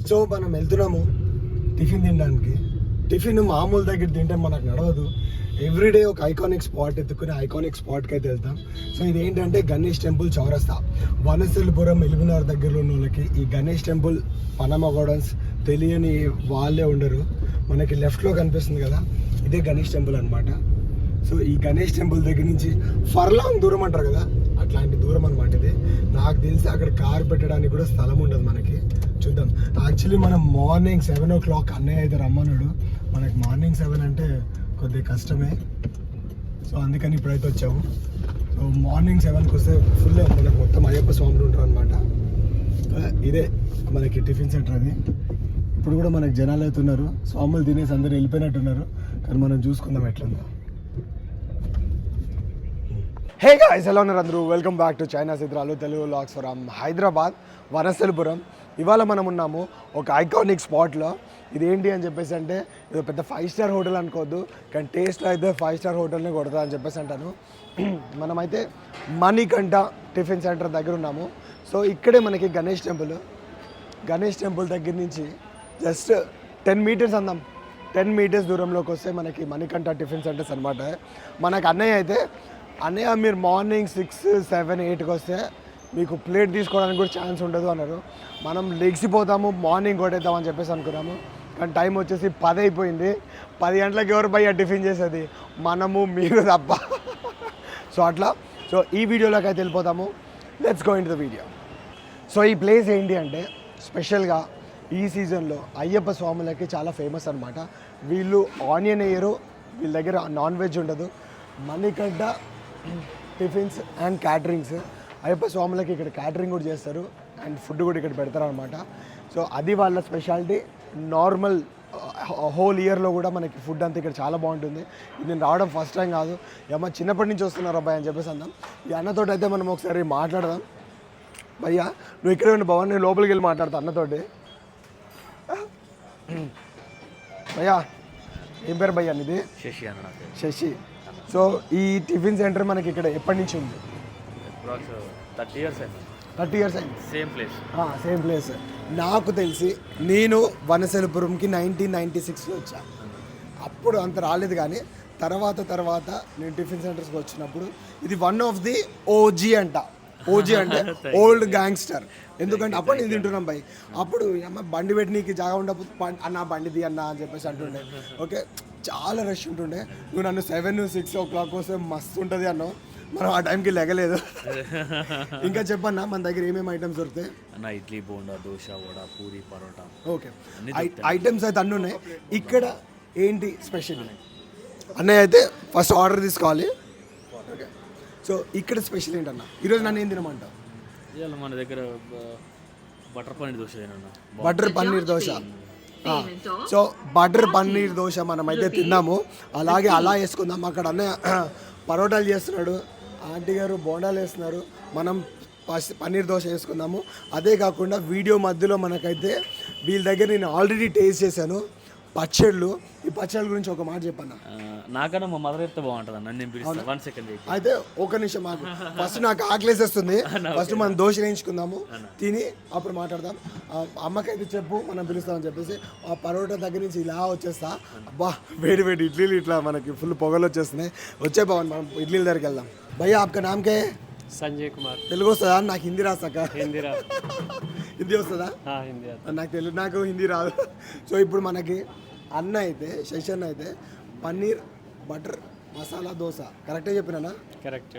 So మనం వెళ్తున్నాము tiffin తినడానికి. టిఫిన్ మామూలు దగ్గర తింటే మనకు నడవదు. ఎవ్రీడే ఒక ఐకానిక్ స్పాట్ ఎత్తుకుని ఐకానిక్ స్పాట్కి అయితే వెళ్తాం. సో ఇదేంటంటే గణేష్ టెంపుల్ చౌరస్తా. వనస్థలిపురం ఎలుగునార్ దగ్గరలో ఉన్న వాళ్ళకి ఈ గణేష్ టెంపుల్ పనామా గార్డెన్స్ తెలియని వాళ్ళే ఉండరు. మనకి లెఫ్ట్లో కనిపిస్తుంది కదా, ఇదే గణేష్ టెంపుల్ అనమాట. సో ఈ గణేష్ టెంపుల్ దగ్గర నుంచి ఫర్లాంగ్ దూరం అంటారు కదా, అట్లాంటి దూరం అనమాట ఇది. నాకు తెలిసి అక్కడ కార్ పెట్టడానికి కూడా స్థలం ఉండదు మనకి. చూద్దాం. యాక్చువల్లీ మనం మార్నింగ్ 7 o'clock అన్నయ్య అయితే రమ్మన్నాడు. మనకి మార్నింగ్ 7 అంటే కొద్దిగా కష్టమే. సో అందుకని ఇప్పుడైతే వచ్చాము. సో మార్నింగ్ 7కి వస్తే ఫుల్ మనకు మొత్తం అయ్యప్ప స్వాములు ఉంటారు అనమాట. ఇదే మనకి టిఫిన్ సెంటర్ అది. ఇప్పుడు కూడా మనకి జనాలు అవుతున్నారు. స్వాములు తినేసి అందరూ వెళ్ళిపోయినట్టున్నారు. కానీ మనం చూసుకుందాం ఎట్లుందో. హే గాయ్స్, ఎలా ఉన్నారు అందరూ? వెల్కమ్ బ్యాక్ టు చైనా చిత్రాలు తెలుగు వ్లాగ్స్ ఫ్రమ్ హైదరాబాద్ వనస్థలిపురం. ఇవాళ మనం ఉన్నాము ఒక ఐకానిక్ స్పాట్లో. ఇదేంటి అని చెప్పేసి అంటే ఇది పెద్ద 5-star హోటల్ అనుకోవద్దు, కానీ టేస్ట్లో అయితే 5-star హోటల్ని కొడతా అని చెప్పేసి అంటాను. మనమైతే మణికంఠ టిఫిన్ సెంటర్ దగ్గర ఉన్నాము. సో ఇక్కడే మనకి గణేష్ టెంపుల్ దగ్గర నుంచి జస్ట్ 10 meters అందాం. 10 meters దూరంలోకి వస్తే మనకి మణికంఠ టిఫిన్ సెంటర్స్ అనమాట. మనకు అన్నయ్య మీరు మార్నింగ్ 6, 7, 8కి వస్తే మీకు ప్లేట్ తీసుకోవడానికి కూడా ఛాన్స్ ఉండదు అన్నారు. మనం లెగిసిపోతాము, మార్నింగ్ కొట్టేద్దామని చెప్పేసి అనుకున్నాము. కానీ టైం వచ్చేసి 10 అయిపోయింది. 10 గంటలకు ఎవరు భయ్యా టిఫిన్ చేసేది? మనము, మీరు తప్ప. సో అట్లా. సో ఈ వీడియోలోకి అయితే వెళ్ళిపోతాము. Let's go in to the video. So ఈ ప్లేస్ ఏంటి అంటే స్పెషల్గా ఈ సీజన్లో అయ్యప్ప స్వాములకి చాలా ఫేమస్ అనమాట. వీళ్ళు ఆనియన్ వేయరు, వీళ్ళ దగ్గర నాన్ వెజ్ ఉండదు. Manikanta tiffins and caterings. Ayyappa స్వాములకి ఇక్కడ క్యాటరింగ్ కూడా చేస్తారు అండ్ ఫుడ్ కూడా ఇక్కడ పెడతారు అనమాట. సో అది వాళ్ళ స్పెషాలిటీ. నార్మల్ హోల్ ఇయర్లో కూడా మనకి ఫుడ్ అంతా ఇక్కడ చాలా బాగుంటుంది. ఇది నేను రావడం ఫస్ట్ టైం కాదు, ఏమో చిన్నప్పటి నుంచి వస్తున్నారు అబ్బాయి అని చెప్పేసి అందాం. ఈ అన్నతో అయితే మనం ఒకసారి మాట్లాడదాం. భయ్యా నువ్వు ఇక్కడే ఉండి భవన్, నేను లోపలికి వెళ్ళి మాట్లాడతా అన్నతోటి. భయ్యా ఏం పేరు భయ్యా నీది? శశి అన్న. శశి. సో ఈ టిఫిన్ సెంటర్ మనకి ఇక్కడ ఎప్పటి నుంచి ఉంది? 30 years అయింది. 30 years అయింది. Same place. నాకు తెలిసి నేను వనస్థలిపురంకి 1996లో వచ్చా. అప్పుడు అంత రాలేదు, కానీ తర్వాత నేను టిఫిన్ సెంటర్స్కి వచ్చినప్పుడు ఇది వన్ ఆఫ్ ది ఓజీ అంటే ఓల్డ్ గ్యాంగ్స్టర్. ఎందుకంటే అప్పుడు నేను తింటున్నాం భయ్. అప్పుడు అమ్మ బండి పెట్టి నీకు జాగా ఉండకపోతే అన్న బండిది అన్న అని చెప్పేసి అంటుండే. ఓకే, చాలా రష్ ఉంటుండే. నువ్వు నన్ను 7, 6 o'clock వస్తే మస్తు ఉంటుంది అన్నావు. మనం ఆ టైంకి లెగలేదు. ఇంకా చెప్పన్నా మన దగ్గర ఏమేమి ఐటమ్స్ దొరుకుతాయి? అన్న ఇడ్లీ, బోండా, దోశ, వడ, పూరి, పరోటా. ఓకే, ఐటమ్స్ అయితే అన్నీ ఉన్నాయి. ఇక్కడ ఏంటి స్పెషల్? అన్నయ్య అయితే ఫస్ట్ ఆర్డర్ తీసుకోవాలి. ఓకే, సో ఇక్కడ స్పెషల్ ఏంటన్నా ఈరోజు నన్ను ఏం తినమంటావు? మన దగ్గర butter paneer dosa. Butter paneer dosa. So butter paneer dosa మనమైతే తిన్నాము. అలాగే అలా వేసుకుందాం. అక్కడ అన్నయ్య పరోటాలు చేస్తున్నాడు, ఆంటీ గారు బోండాలు వేస్తున్నారు. మనం పన్నీర్ దోశ వేసుకుందాము. అదే కాకుండా వీడియో మధ్యలో మనకైతే వీళ్ళ దగ్గర నేను ఆల్రెడీ టేస్ట్ చేశాను పచ్చళ్ళు. ఈ పచ్చళ్ళ గురించి ఒక మాట చెప్పన్నా. నాకన్నా మా మదర్ చెప్తే బాగుంటుంది అన్న. నేను పిలుస్తాను. 1 second అయితే ఒక నిమిషం మాకు. ఫస్ట్ నాకు ఆకలేసేస్తుంది. ఫస్ట్ మనం దోశ వేయించుకుందాము, తిని అప్పుడు మాట్లాడదాం. అమ్మకైతే చెప్పు మనం పిలుస్తామని చెప్పేసి ఆ పరోటా దగ్గర నుంచి ఇలా వచ్చేస్తా. అబ్బా వేడి ఇడ్లీలు ఇట్లా మనకి ఫుల్ పొగలు వచ్చేస్తున్నాయి. వచ్చే బాగుంది, మనం ఇడ్లీల దగ్గరికి వెళ్దాం. భయ్యా ఆప్కా నామ్ కే? సంజయ్ కుమార్. తెలుగు వస్తుందా? నాకు హిందీ రాసాక. హిందీ వస్తుందా? నాకు హిందీ రాదు. సో ఇప్పుడు మనకి అన్న అయితే శశి అయితే పన్నీర్ బటర్ మసాలా దోశ కరెక్టే చెప్పినా? కరెక్ట్.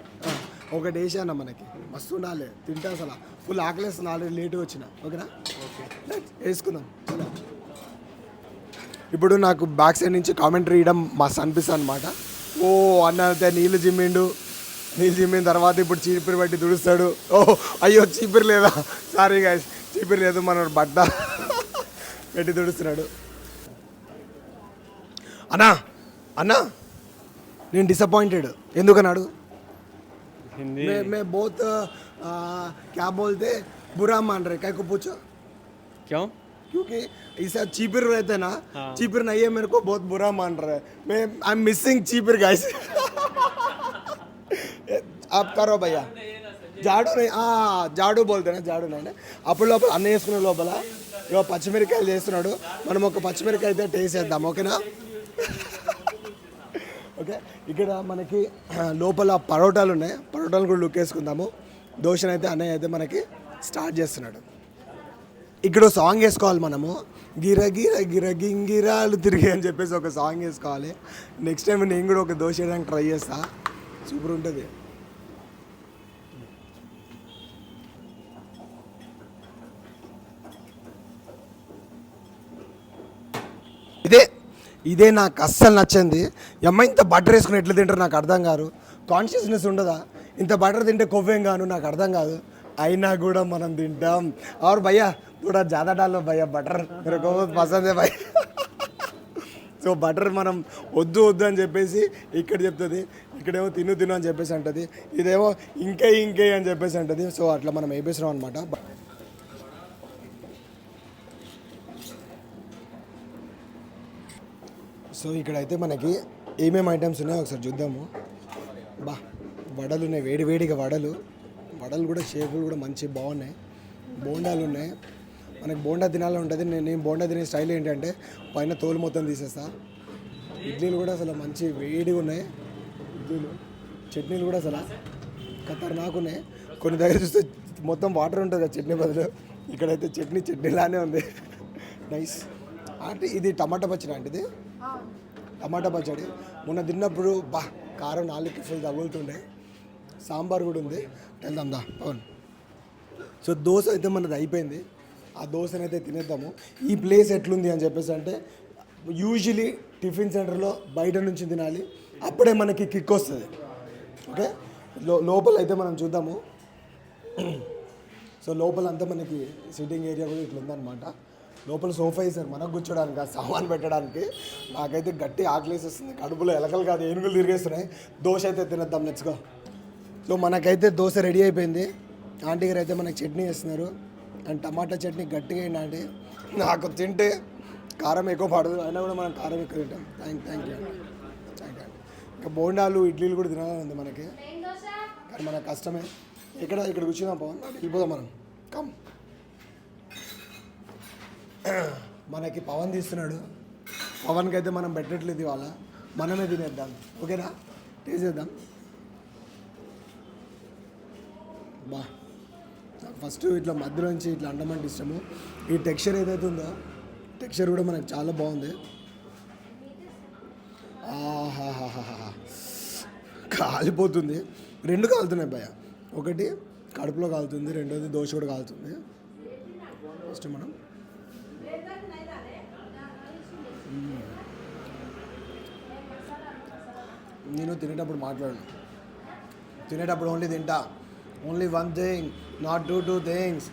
ఒకటి వేసాను మనకి, మస్తు ఉండాలి తింటే. అసలు ఫుల్ ఆకలేస్తుంది, ఆల్రెడీ లేట్గా వచ్చిన. ఓకేనా? ఓకే, వేసుకుందాం. ఇప్పుడు నాకు బ్యాక్ సైడ్ నుంచి కామెంటరీ ఇవ్వడం మస్తు అనిపిస్తుంది అనమాట. ఓ అన్న అయితే నీళ్ళు జిమ్మిన తర్వాత ఇప్పుడు చీపిరి పట్టి తుడుస్తాడు. ఓ అయ్యో చీపిరి లేదా, సారీ గైస్, చీపిరి లేదు, మన బట్ట పెట్టి తుడుస్తున్నాడు. అన్నా నేను డిసప్పాయింటెడ్. ఎందుకన్నాడు? मैं बहुत क्या बोलते बुरा मान रहे, क्या को पूछो? क्यों? क्योंकि ऐसा चीपर रहते ना, चीपर नहीं है, मेरे को बहुत बुरा मान रहा है. मैं I am missing cheaper guys. आप करो भैया. జాడు జాడు బోల్తే జాడు నైనా అప్పుడు లోపల అన్న వేసుకునే లోపల ఇక పచ్చిమిరకాయలు చేస్తున్నాడు. మనం ఒక పచ్చిమిరకాయ అయితే టేస్ట్ చేద్దాం, ఓకేనా? ఓకే, ఇక్కడ మనకి లోపల పరోటాలు ఉన్నాయి, పరోటాలు కూడా లుక్ వేసుకుందాము. దోశనైతే అయితే అన్నయ్య అయితే మనకి స్టార్ట్ చేస్తున్నాడు. ఇక్కడ సాంగ్ వేసుకోవాలి మనము, గిర గిర గిర గింగిరాలు తిరిగి అని చెప్పేసి ఒక సాంగ్ వేసుకోవాలి. నెక్స్ట్ టైం నేను కూడా ఒక దోశ వేయడానికి ట్రై చేస్తా, సూపర్ ఉంటుంది. ఇదే నాకు అస్సలు నచ్చింది. అమ్మ ఇంత బటర్ వేసుకుని ఎట్లా తింటారు నాకు అర్థం కాదు. కాన్షియస్నెస్ ఉండదా? ఇంత బటర్ తింటే కొవ్వేం గాను నాకు అర్థం కాదు. అయినా కూడా మనం తింటాం. और भैया थोड़ा ज़्यादा डालो भैया बटर, मेरे को बहुत पसंद है भाई. సో బటర్ మనం వద్దు వద్దు అని చెప్పేసి ఇక్కడ చెప్తుంది, ఇక్కడేమో తిను తిను అని చెప్పేసి అంటుంది, ఇదేమో ఇంకే అని చెప్పేసి అంటుంది. సో అట్లా మనం వేపిస్తున్నాం అనమాట. సో ఇక్కడైతే మనకి ఏమేమి ఐటమ్స్ ఉన్నాయో ఒకసారి చూద్దాము. బా వడలు ఉన్నాయి, వేడివేడిగా వడలు కూడా షేపులు కూడా మంచి బాగున్నాయి. బోండాలు ఉన్నాయి, మనకి బోండా తినాలని ఉంటుంది. నేను బోండా తినే స్టైల్ ఏంటంటే పైన తోలు మొత్తం తీసేస్తా. ఇడ్లీలు కూడా అసలు మంచి వేడిగా ఉన్నాయి, ఇడ్లీలు. చట్నీలు కూడా అసలు ఖతర్నాక్ ఉన్నాయి. కొన్ని దగ్గర చూస్తే మొత్తం వాటర్ ఉంటుంది ఆ చట్నీ బదులు, ఇక్కడైతే చట్నీలానే ఉంది. నైస్. అంటే ఇది టమాటా పచ్చడి అంటే టమాటా పచ్చడి మొన్న తిన్నప్పుడు బా కారం నాలుగుకి ఫుల్ తగులుతుండే. సాంబార్ కూడా ఉంది, వెళ్దాం దా పవన్. సో దోశ అయితే మనది అయిపోయింది, ఆ దోశనైతే తినేద్దాము. ఈ ప్లేస్ ఎట్లుంది అని చెప్పేసి అంటే యూజువలీ టిఫిన్ సెంటర్లో బయట నుంచి తినాలి, అప్పుడే మనకి కిక్ వస్తుంది. ఓకే, లోపల అయితే మనం చూద్దాము. సో లోపల అంతా మనకి సిట్టింగ్ ఏరియా కూడా ఇట్లా ఉందన్నమాట. లోపల సోఫా వేసారు మనకు కూర్చోడానికి, సామాన్ పెట్టడానికి. నాకైతే గట్టి ఆకలేసేస్తుంది, కడుపులో ఎలకలు కాదు ఏనుగులు తిరిగేస్తున్నాయి. దోశ అయితే తినేద్దాం, లెట్స్ గో. సో మనకైతే దోశ రెడీ అయిపోయింది. ఆంటీ గారు అయితే మనకి చట్నీ వేస్తున్నారు, అండ్ టమాటా చట్నీ గట్టిగా ఏంటంటే నాకు తింటే కారం ఎక్కువ పడదు, అయినా కూడా మనం కారం ఎక్కువ తింటాం. Thank you. ఇంకా బోండాలు ఇడ్లీలు కూడా తినాలని ఉంది మనకి, కానీ మనకు కష్టమే. ఇక్కడ కూర్చున్నాం పవన్, వెళ్ళిపోదాం మనం. కమ్, మనకి పవన్ తీస్తున్నాడు. పవన్కి అయితే మనం పెట్టట్లేదు ఇవాళ, మనమే తినేద్దాం, ఓకేనా? టేస్ట్ చేద్దాం. బా నాకు ఫస్ట్ ఇట్లా మధ్యలోంచి ఇట్లా అండమంటే ఇష్టము. ఈ టెక్స్చర్ ఏదైతే ఉందో టెక్స్చర్ కూడా మనకు చాలా బాగుంది. ఆహాహాహా, కాలిపోతుంది. రెండు కాలుతున్నాయి భయ, ఒకటి కడుపులో కాలుతుంది, రెండోది దోశ కూడా కాలుతుంది. ఫస్ట్ మనం నేను తినేటప్పుడు మాట్లాడను, తినేటప్పుడు ఓన్లీ తింటా, only one thing, not two things.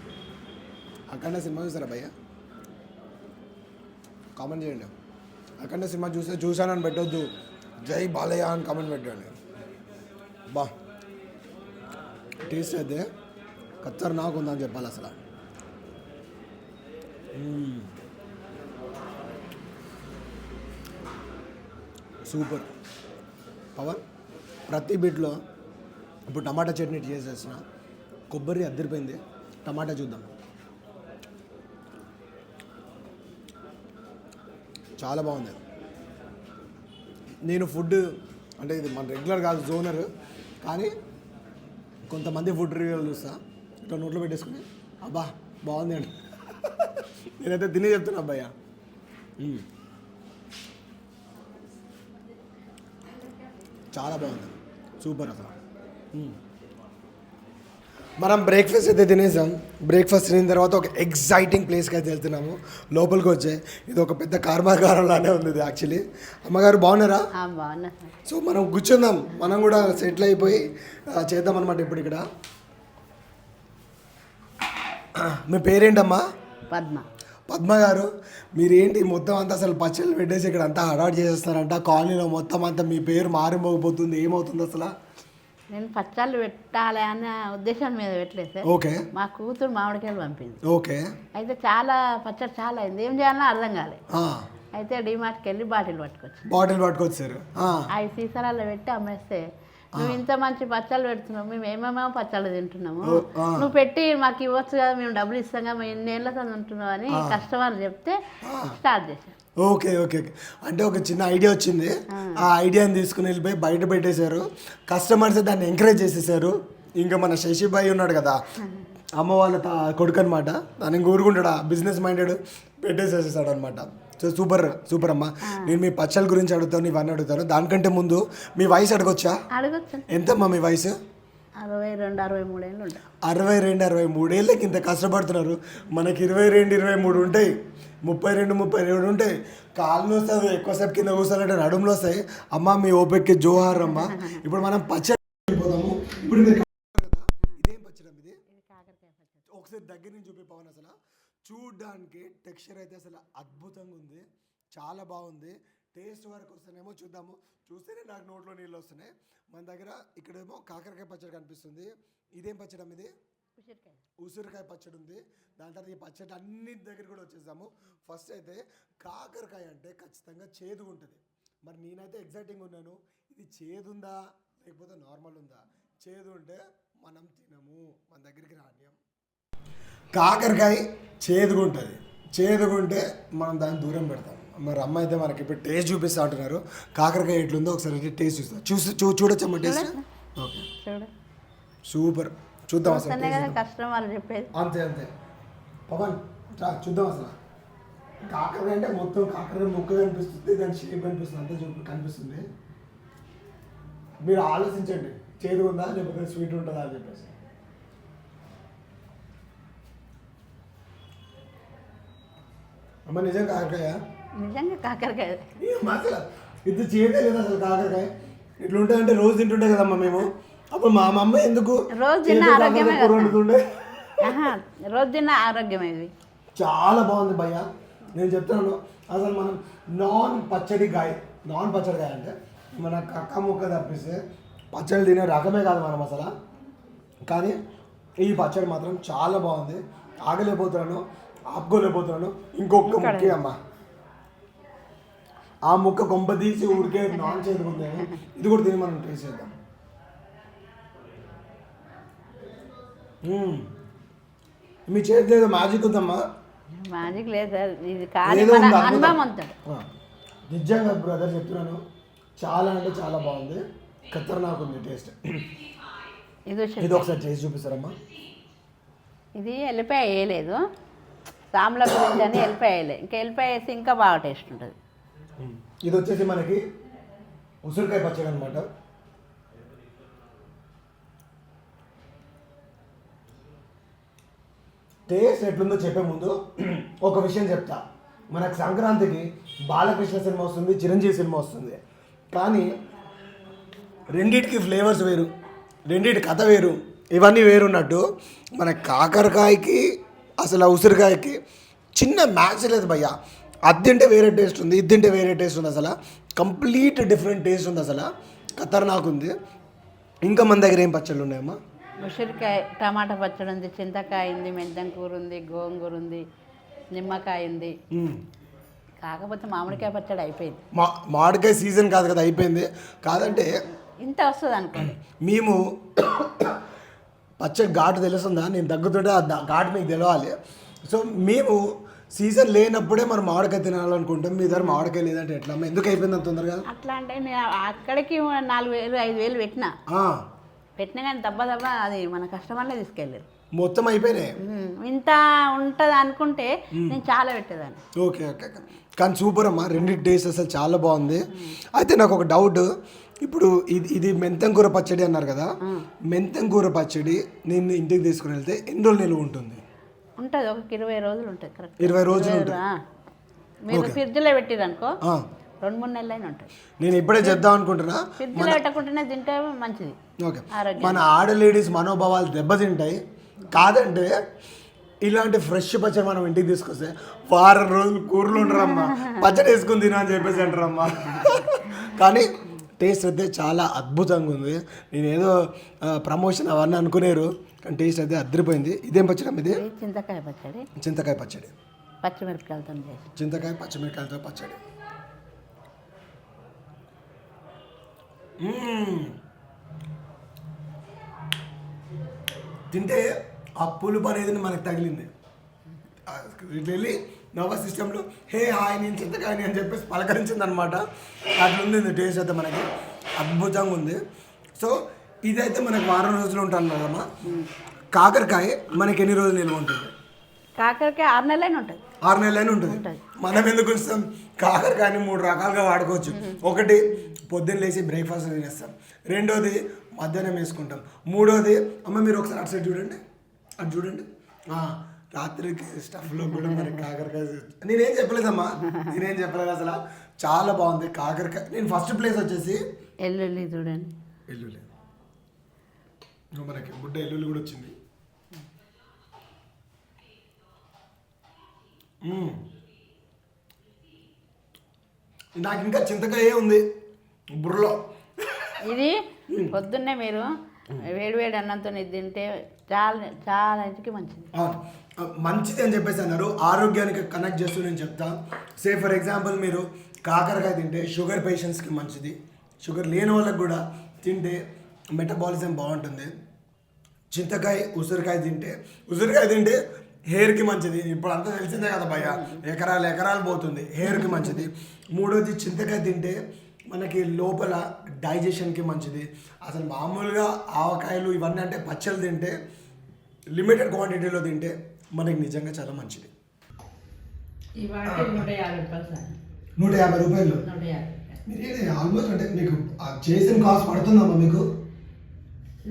Akhanda cinema చూసారా భయ్య? కామెంట్ చేయండి. అఖండ సినిమా చూసానని పెట్టొద్దు, జై బాలయ్య అని కామెంట్ పెట్టండి. బా టేస్ట్ అయితే ఖతర్నాక్ ఉందని చెప్పాలి అసలు. సూపర్ పవన్. ప్రతి బిట్లో ఇప్పుడు టమాటా చట్నీ చేసేసిన, కొబ్బరి అద్దరిపోయింది. టమాటా చూద్దాం, చాలా బాగుంది. నేను ఫుడ్ అంటే ఇది మన రెగ్యులర్ కాదు, జోనర్, కానీ కొంతమంది ఫుడ్ రివ్యూలు చూస్తా, ఇట్లా నోట్లో పెట్టేసుకుని అబ్బా బాగుంది అండి. నేనైతే తిని చెప్తున్నా అబ్బాయ్య. చాలా బాగుంది, సూపర్ అసలు. మనం బ్రేక్ఫాస్ట్ అయితే తినేసాం. బ్రేక్ఫాస్ట్ తిన తర్వాత ఒక ఎగ్జైటింగ్ ప్లేస్కి అయితే వెళ్తున్నాము. లోపలికి వచ్చే ఇది ఒక పెద్ద కర్మాగారంలానే ఉంది ఇది యాక్చువల్లీ. అమ్మగారు బాగున్నారా? సో మనం కూర్చుందాం, మనం కూడా సెటిల్ అయిపోయి చేద్దాం అనమాట. ఇప్పుడు ఇక్కడ మీ పేరేంటమ్మా? పద్మ గారు, మీరేంటి మొత్తం అంతా అసలు పచ్చళ్ళు పెట్టేసి ఇక్కడ అంతా హడాట్ చేసేస్తారంట కాలనీలో మొత్తం అంతా, మీ పేరు మారిపోతుంది, ఏమవుతుంది అసలు? నేను పచ్చళ్ళు పెట్టాలి అనే ఉద్దేశం మీద పెట్టలేదు సార్. ఓకే. మా కూతురు మామిడికాయలు పంపింది. ఓకే. అయితే పచ్చడి చాలా అయింది, ఏం చేయాలో అర్థం కాలేదు. అయితే డిమార్ట్కి వెళ్ళి బాటిల్ పట్టుకొచ్చారు. 5 సీసాలలో పెట్టి అమ్మేస్తే నువ్వు ఇంత మంచి పచ్చళ్ళు పెడుతున్నావు, మేము ఏమేమో పచ్చళ్ళు తింటున్నాము, నువ్వు పెట్టి మాకు ఇవ్వచ్చు కదా, మేము డబ్బులు ఇస్తాం కదా, మేము ఎన్ని ఏళ్ళతో ఉంటున్నావు అని కస్టమర్ చెప్తే స్టార్ట్ చేశాను. Okay okay okay. అంటే ఒక చిన్న ఐడియా వచ్చింది, ఆ ఐడియాని తీసుకుని వెళ్ళిపోయి బయట పెట్టేశారు, కస్టమర్స్ దాన్ని ఎంకరేజ్ చేసేసారు. ఇంకా మన శశిబాయి ఉన్నాడు కదా, అమ్మ వాళ్ళ కొడుకు అనమాట, దాన్ని ఊరుకుంటాడు, బిజినెస్ మైండెడ్ పెట్టేసేసాడు అనమాట. సో సూపర్ సూపర్ అమ్మా. నేను మీ పచ్చళ్ళ గురించి అడుగుతాను, ఇవన్నీ అడుగుతాను. దానికంటే ముందు మీ వయసు అడగొచ్చా? అడగచ్చు. ఎంతమ్మా మీ వయసు? 62, 63 ఏళ్ళు ఉంటాయి. 62, 63 ఏళ్ళకి ఇంత కష్టపడుతున్నారు. మనకి 22, 23 ఉంటాయి, 32, 37 ఉంటాయి. కాళ్ళు వస్తుంది, ఎక్కువసేపు కింద కూర్చోాలంటే నడుములు వస్తాయి. అమ్మ మీ ఓపికకి జోహార్ అమ్మ. ఇప్పుడు మనం పచ్చడి వెళ్ళిపోదాము. ఇప్పుడు మీరు ఇదేం పచ్చడి ఇది? ఒకసారి దగ్గర నుంచి చూపి పవన్. అసలు చూడ్డానికి టెక్స్చర్ అయితే అసలు అద్భుతంగా ఉంది, చాలా బాగుంది. టేస్ట్ వరకు వస్తేనేమో చూద్దాము, చూస్తేనే నాకు నోట్లో నీళ్ళు వస్తున్నాయి. మన దగ్గర ఇక్కడేమో కాకరకాయ పచ్చడి కనిపిస్తుంది. ఇదేం పచ్చడి అమ్మ ఇది? ఉసిరికాయ పచ్చడి ఉంది. దాని తర్వాత ఈ పచ్చడి అన్ని దగ్గర కూడా వచ్చేసాము. ఫస్ట్ అయితే కాకరకాయ అంటే ఖచ్చితంగా చేదు ఉంటుంది. మరి నేనైతే ఎగ్జైటింగ్ ఉన్నాను, ఇది చేదుందా లేకపోతే నార్మల్ ఉందా? చేదు ఉంటే మనం తినము, మన దగ్గరికి రానియం. కాకరకాయ చేదుగుంటుంది, చేదుగుంటే మనం దాన్ని దూరం పెడతాం. మరి అమ్మ అయితే మనకి ఇప్పుడు టేస్ట్ చూపిస్తా అంటున్నారు. కాకరకాయ ఎట్లుందో ఒకసారి టేస్ట్ చూస్తాం. చూడొచ్చమ్మా టేస్ట్? Okay super. చూద్దాం అసలు. కస్టమర్ చెప్పేది అంతే అంతే. పవన్ చూద్దాం అసలు. కాకరకాయ అంటే మొత్తం కాకరకాయ ముక్క కనిపిస్తుంది, దాని షేప్ కనిపిస్తుంది, అంతా కనిపిస్తుంది. మీరు ఆలోచించండి, చేదు ఉందా లేకపోతే స్వీట్ ఉంటుందా అని చెప్పేసి. అమ్మ నిజంగా కాకరకాయ? నిజంగా కాకరకాయ. అసలు ఇది చేదే లేదు అసలు. కాకరకాయ ఇట్లా ఉంటుందంటే రోజు తింటుండే కదమ్మా మేము. అప్పుడు మా అమ్మ ఎందుకు రోజు తిన్న ఆరోగ్యమే, రోజు తిన్న ఆరోగ్యమే. ఇది చాలా బాగుంది భయ్య. నేను చెప్తున్నాను అసలు మనం నాన్ పచ్చడికాయ అంటే మన కక్క ముక్క తప్పిస్తే పచ్చడి తినే రకమే కాదు మనం అసలు. కానీ ఈ పచ్చడి మాత్రం చాలా బాగుంది. ఆగలేకపోతున్నాను, ఆపుకోలేకపోతున్నాను. ఇంకొక ముక్కే అమ్మ, ఆ ముక్క కొంప తీసి ఊరికే నాన్ చేదుకుందాము. ఇది కూడా తిని మనం టేస్ట్ చేద్దాం. మీ చేతి ఏదో మ్యాజిక్ ఉందమ్మా. మ్యాజిక్ లేదు సార్, ఇది కాదు అనుభవం అంటాడు. నిజంగా బ్రదర్ చెప్తున్నాను, చాలా అంటే చాలా బాగుంది, ఖతర్నాక్ ఉంది టేస్ట్. ఇది ఒకసారి టేస్ట్ చూపిస్తారమ్మా. ఇది ఎల్లిపాయ వేయలేదు, సాంబ్ల గురించి అని ఎల్లిపాయ వేయలేదు, ఇంకా ఎల్లిపాయ వేసి ఇంకా బాగా టేస్ట్ ఉంటుంది. ఇది వచ్చేసి మనకి ఉసిరికాయ పచ్చడి అనమాట. టేస్ట్ ఎట్లుందో చెప్పే ముందు ఒక విషయం చెప్తా. మనకు సంక్రాంతికి బాలకృష్ణ సినిమా వస్తుంది, చిరంజీవి సినిమా వస్తుంది. కానీ రెండిటికి ఫ్లేవర్స్ వేరు, రెండిటి కథ వేరు, ఇవన్నీ వేరున్నట్టు మన కాకరకాయకి అసలు ఉసిరికాయకి చిన్న మ్యాచ్ లేదు భయ్య. అది తింటే వేరే టేస్ట్ ఉంది, ఇది తింటే వేరే టేస్ట్ ఉంది. అసలు కంప్లీట్ డిఫరెంట్ టేస్ట్ ఉంది, అసలు ఖతర్నాక్ ఉంది. ఇంకా మన దగ్గర ఏం పచ్చళ్ళు ఉన్నాయమ్మా? ఉసిరికాయ, టమాటా పచ్చడి ఉంది, చింతకాయ ఉంది, మెంతం కూర ఉంది, గోంగూర ఉంది, నిమ్మకాయ ఉంది. కాకపోతే మామిడికాయ పచ్చడి అయిపోయింది. మామిడికాయ సీజన్ కాదు కదా, అయిపోయింది. కాదంటే ఇంత వస్తుంది అనుకోండి. మేము పచ్చడి ఘాటు తెలుస్తుందా? నేను దగ్గుతుంటే ఆ ఘాటు మీకు తెలవాలి. సో మేము సీజన్ లేనప్పుడే మనం మామిడికాయ తినాలనుకుంటాం. మీ దగ్గర మామిడికాయ లేదంటే ఎట్లా? ఎందుకు అయిపోయింది అంత తొందరగా? అట్లా అంటే నేను అక్కడికి 4,000 5,000 పెట్టినా కానీ దెబ్బ అది మన కస్టమర్లే తీసుకెళ్ళారు, మొత్తం అయిపోయినాయి. ఇంత ఉంటుంది అనుకుంటే నేను చాలా పెట్టేదాన్ని. Okay okay. కానీ సూపర్ అమ్మా, రెండింటి టేస్ట్ అసలు చాలా బాగుంది. అయితే నాకు ఒక డౌట్, ఇప్పుడు ఇది మెంతం కూర పచ్చడి అన్నారు కదా, మెంతం కూర పచ్చడి నేను ఇంటికి తీసుకుని వెళ్తే ఎన్ని రోజులు నిలువ ఉంటుంది? ఉంటుంది ఒక 20 రోజులు ఉంటుంది. కరెక్ట్ 20 రోజులు ఉంటుంది. మీరు ఫ్రిడ్జ్లో పెట్టిరు అనుకో 2-3 నెలలైనా ఉంటుంది. నేను ఇప్పుడే చెప్దాం అనుకుంటున్నా, ఫ్రిడ్జ్లో పెట్టకుండానే తింటే మంచిది. ఓకే, మన ఆడ లేడీస్ మనోభావాలు దెబ్బతింటాయి. కాదంటే ఇలాంటి ఫ్రెష్ పచ్చడి మనం ఇంటికి తీసుకొస్తే వారం రోజులు కూరలు ఉండరమ్మా, పచ్చడి వేసుకుని తినా అని చెప్పేసి అంటారమ్మా. కానీ టేస్ట్ అయితే చాలా అద్భుతంగా ఉంది. నేను ఏదో ప్రమోషన్ అవన్నీ అనుకునేరు, కానీ టేస్ట్ అయితే అదిరిపోయింది. ఇదేం పచ్చడి అమ్మ? ఇది చింతకాయ పచ్చడి. చింతకాయ పచ్చడి, పచ్చిమిరపకాయలతో చేసి. చింతకాయ పచ్చిమిరపకాయలతో పచ్చడి. తింటే ఆ పులుపు అనేది మనకు తగిలింది. ఇట్లా వెళ్ళి నర్వస్ సిస్టంలో హే హాయ్ నేను చింతకాయని అని చెప్పేసి పలకరించింది అనమాట. అట్లుంది టేస్ట్ అయితే మనకి అద్భుతంగా ఉంది. సో ఇదైతే మనకి వారం రోజులు ఉంటుంది కదమ్మా. కాకరకాయ మనకి ఎన్ని రోజులు నిల్వ ఉంటుంది? కాకరకాయ 6 నెలలైనా ఉంటుంది. 6 నెలలైనా ఉంటుంది. మనం ఎందుకు ఉంచుతాం? కాకరకాయని 3 రకాలుగా వాడుకోవచ్చు. ఒకటి పొద్దున్న లేచి బ్రేక్ఫాస్ట్ తినేస్తాం, రెండోది మధ్యాహ్నం వేసుకుంటాం, మూడోది అమ్మ మీరు ఒకసారి అటు సైడ్ చూడండి, అటు చూడండి, రాత్రికి స్టఫ్లో కూడా మనకి కాకరకాయ. నేనేం చెప్పలేదమ్మా, నేనేం చెప్పలేదు అసలు. చాలా బాగుంది కాకరకాయ. నేను ఫస్ట్ ప్లేస్ వచ్చేసి ఎల్లుల్లి చూడండి, ఎల్లుల్లి మనకి బుడ్డ ఎల్లుల్లి కూడా వచ్చింది. నాకు ఇంకా చింతకాయ ఉంది బుర్రలో. ఇది పొద్దున్నే మీరు వేడి అన్నంతో తింటే చాలా చాలా ఇంటికి మంచిది. మంచిది అని చెప్పేసి అన్నారు. ఆరోగ్యానికి కనెక్ట్ చేస్తూ నేను చెప్తా. సే ఫర్ ఎగ్జాంపుల్ మీరు కాకరకాయ తింటే షుగర్ పేషెంట్స్కి మంచిది, షుగర్ లేని వాళ్ళకి కూడా తింటే మెటబాలిజం బాగుంటుంది. చింతకాయ ఉసిరికాయ తింటే హెయిర్కి మంచిది. ఇప్పుడు అంతా తెలిసిందే కదా భయ్య, ఎకరాలు పోతుంది, హెయిర్కి మంచిది. మూడోది చింతకాయ తింటే మనకి లోపల డైజెషన్కి మంచిది. అసలు మామూలుగా ఆవకాయలు ఇవన్నీ అంటే పచ్చళ్ళు తింటే లిమిటెడ్ క్వాంటిటీలో తింటే మనకి నిజంగా చాలా మంచిది. 150 రూపాయలు మీరు ఆల్మోస్ట్ అంటే మీకు చేసిన కాస్ట్ పడుతుందమ్మా మీకు?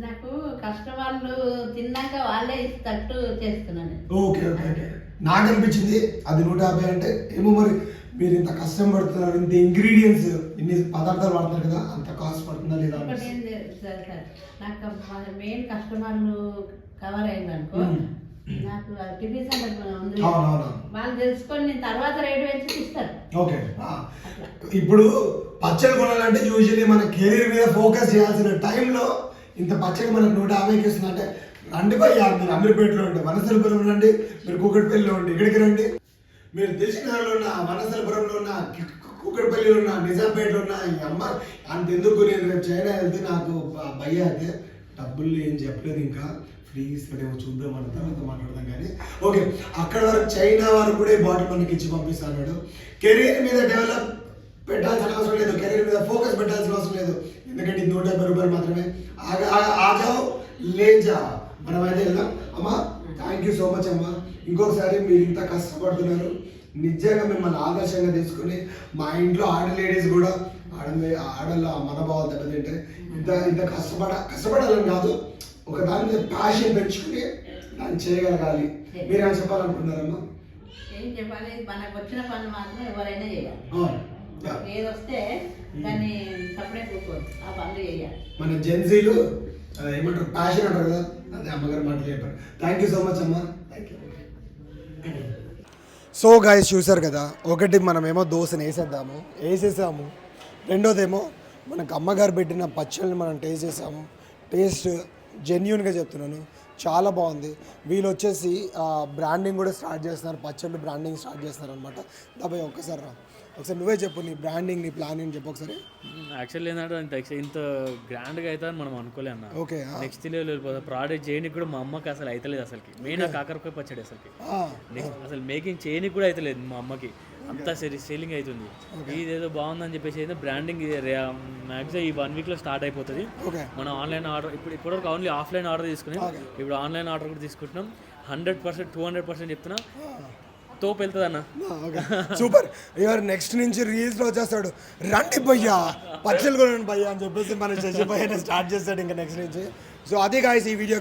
నాకు కస్టమర్లు తిన్నాక వాళ్ళే ఇస్తట్టు చేస్తున్నాను. Okay okay okay. నాకు అనిపించింది అది 150 అంటే ఏమో మరి మీరు ఇంత కష్టం పడుతున్నారు, ఇంత ఇంగ్రీడియంట్స్ ఇన్ని పదార్థాలు వాడుతున్నారు కదా, అంత కాస్ట్ పడుతుందా లేదా? నాకు మెయిన్ కస్టమర్లు కవర్ అయిందనుకో, నాకు టిఫీ సెంటర్ ఉంది, వాళ్ళు తెలుసుకొని నేను తర్వాత రేటు పెంచి ఇస్తారు. ఓకే. ఇప్పుడు పచ్చడి కొనాలంటే యూజువల్లీ మన కెరీర్ మీద ఫోకస్ చేయాల్సిన టైంలో ఇంత పచ్చడి మనకు 150కి ఇస్తుంది అంటే రండి భయ్యా, మీరు అమీర్పేటలో ఉంటే వనస్థలిపురం రండి, మీరు కూకట్పల్లిలో ఉండి ఇక్కడికి రండి, మీరు దిల్సుఖ్నగర్లో ఉన్న, వనస్థలిపురంలో ఉన్న, కూకట్పల్లిలో ఉన్న, నిజాంపేటలో ఉన్న, ఈ అమ్మ అంతెందుకు నేను రేపు చైనా వెళ్తే నాకు భయ్యా అయితే డబ్బులు ఏం చెప్పలేదు, ఇంకా ఫ్రీ ఇస్తాడేమో చూద్దాం అన్న తర్వాత మాట్లాడదాం. కానీ ఓకే, అక్కడ వరకు చైనా వరకు కూడా ఈ బాటిల్ మనకి ఇచ్చి పంపిస్తాడు. కెరీర్ మీద డెవలప్ పెట్టాల్సిన అవసరం లేదు, కెరీర్ మీద ఫోకస్ పెట్టాల్సిన అవసరం లేదు, ఎందుకంటే 150 రూపాయలు మాత్రమే. ఆజావ్ లేజా మనం అయితే వెళ్దాం. అమ్మా థ్యాంక్ యూ సో మచ్ అమ్మా. ఇంకొకసారి మీరు ఇంత కష్టపడుతున్నారు, నిజంగా మిమ్మల్ని ఆదర్శంగా తీసుకొని మా ఇంట్లో ఆడ లేడీస్ కూడా ఆడల్లో మనోభావాలు దెబ్బతింటే ఇంత కష్టపడాలని కాదు, ఒక దాని మీద ప్యాషన్ పెంచుకుని దాన్ని చేయగలగాలి. మీరేం చెప్పాలనుకుంటున్నారమ్మా? ఏం చెప్పాలి, మనకు వచ్చిన పని మాత్రం ఎవరైనా చేయాలి. ఏదొస్తే దాన్ని సపడే కూర్చోదు, ఆ పనులు చేయాలి. మన జెన్సీలు ఏమంటారు, ప్యాషన్ అంటారు కదా, అదే అమ్మగారు మాటలు చెప్పారు. థ్యాంక్ యూ సో మచ్ అమ్మా. Thank you. సో గైస్ చూసారు కదా, ఒకటి మనమేమో దోశను వేసేసాము, రెండోదేమో మనకు అమ్మగారు పెట్టిన పచ్చళ్ళని మనం టేస్ట్ చేసాము. టేస్ట్ జెన్యూన్గా చెప్తున్నాను, చాలా బాగుంది. వీళ్ళు వచ్చేసి బ్రాండింగ్ కూడా స్టార్ట్ చేస్తున్నారు, పచ్చళ్ళు బ్రాండింగ్ స్టార్ట్ చేస్తున్నారు అనమాట. దాబై ఒకసారి నువ్వే చెప్పు, నీ బ్రాండింగ్, నీ ప్లానింగ్ చెప్పు ఒకసారి. యాక్చువల్లీ ఏంటంటే ఇంత గ్రాండ్గా అవుతుందని మనం అనుకోలే అన్న. ఓకే. నెక్స్ట్ లెవెల్ వెళ్ళిపోతుంది. ప్రోడక్ట్ చేయడానికి కూడా మా అమ్మకి అసలు అవుతలేదు, అసలుకి మెయిన్ కాకరకాయ పచ్చడి అసలుకి అసలు మేకింగ్ చేయడానికి కూడా అవుతలేదు మా అమ్మకి, అంతా సేలింగ్ అవుతుంది. ఇదేదో బాగుందని చెప్పేసి అయితే బ్రాండింగ్ మ్యాక్సిమం ఈ 1 వీక్లో స్టార్ట్ అయిపోతుంది. మనం ఆన్లైన్ ఆర్డర్ ఇప్పటివరకు ఓన్లీ ఆఫ్లైన్ ఆర్డర్ తీసుకుని ఇప్పుడు ఆన్లైన్ ఆర్డర్ కూడా తీసుకుంటున్నాం. 100% 200% చెప్తున్నా, తోపు వెళ్తుంది అన్న. సూపర్. ఇవాళ నెక్స్ట్ నుంచి రీల్స్లో వచ్చేస్తాడు, రండి భయ్యా పచ్చళ్ళు కొనండి భయ్యా అని చెప్పేసి మన శశి భయ్య స్టార్ట్ చేస్తాడు ఇంకా నెక్స్ట్ నుంచి. సో అది గాయ్స్, ఈ వీడియో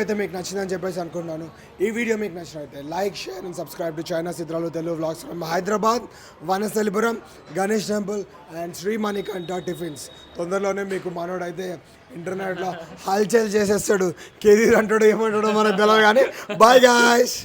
అయితే మీకు నచ్చిందని చెప్పేసి అనుకుంటున్నాను. ఈ వీడియో మీకు నచ్చినట్లయితే like, share and subscribe to Chinna Sidralu Telugu vlogs from Hyderabad, Vanasthalipuram, Ganesh temple and Sri Manikanta tiffins. తొందరలోనే మీకు మనోడైతే ఇంటర్నెట్లో హల్చల్ చేసేస్తాడు, కెరీర్ అంటాడు ఏమంటాడో మనకు తెలియదు కానీ. Bye guys.